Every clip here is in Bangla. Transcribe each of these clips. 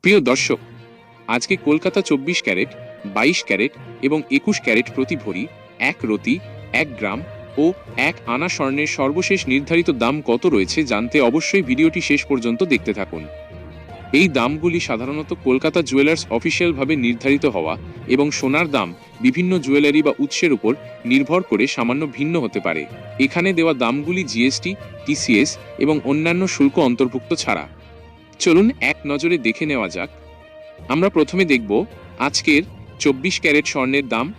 প্রিয় দর্শক, আজকে কলকাতা 24 ক্যারেট, 22 ক্যারেট এবং 21 ক্যারেট প্রতি ভরি, 1 রতি, 1 গ্রাম ও 1 আনা স্বর্ণের সর্বশেষ নির্ধারিত দাম কত রয়েছে জানতে অবশ্যই ভিডিওটি শেষ পর্যন্ত দেখতে থাকুন। এই দামগুলি সাধারণত কলকাতা জুয়েলার্স অফিসিয়ালভাবে নির্ধারিত হওয়া এবং সোনার দাম বিভিন্ন জুয়েলারি বা উৎসের উপর নির্ভর করে সামান্য ভিন্ন হতে পারে। এখানে দেওয়া দামগুলি জিএসটি, টিসিএস এবং অন্যান্য শুল্ক অন্তর্ভুক্ত ছাড়া। চলুন এক নজরে দেখে নেওয়া যাক। আমরা প্রথমে দেখব আজকের 24 ক্যারেট স্বর্ণের দাম।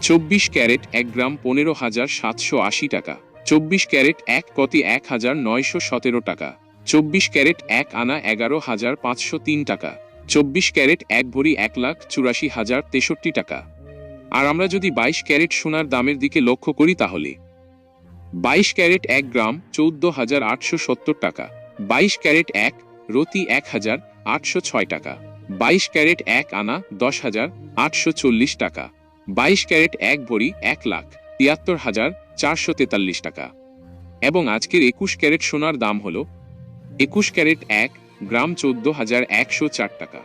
24 ক্যারেট 1 গ্রাম 15,780 টাকা। 24 ক্যারেট 1 কতি 1,917 টাকা। 24 ক্যারেট 1 আনা 11,503 টাকা। 24 ক্যারেট 1 ভরি 1,84,063 টাকা। আর আমরা যদি 22 ক্যারেট সোনার দামের দিকে লক্ষ্য করি তাহলে 22 ক্যারেট 1 গ্রাম 14,870 টাকা। 22 ক্যারেট 1 রতি 1,806 টাকা। 22 ক্যারেট 1 আনা 10,840 টাকা। 22 ক্যারেট 1 ভরি 1,73,443 টাকা। এবং আজকের 21 ক্যারেট সোনার দাম হল 21 ক্যারেট 1 গ্রাম 14,104 টাকা।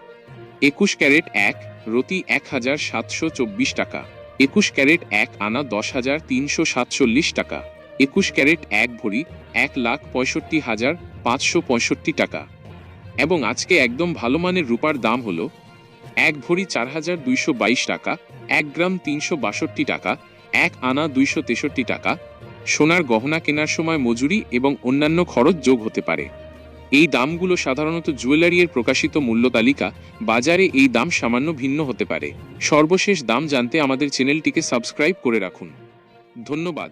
21 ক্যারেট 1 রতি 1,724 টাকা। 21 ক্যারেট 1 আনা 10,347 টাকা। 21 ক্যারেট 1 ভরি 1,65,565 টাকা। এবং আজকে একদম ভালো মানের রূপার দাম হল 1 ভরি 4,222 টাকা, 1 গ্রাম 362 টাকা, 1 আনা 263 টাকা। সোনার গহনা কেনার সময় মজুরি এবং অন্যান্য খরচ যোগ হতে পারে। এই দামগুলো সাধারণত জুয়েলারি এর প্রকাশিত মূল্য তালিকা, বাজারে এই দাম সামান্য ভিন্ন হতে পারে। সর্বশেষ দাম জানতে আমাদের চ্যানেলটিকে সাবস্ক্রাইব করে রাখুন। ধন্যবাদ।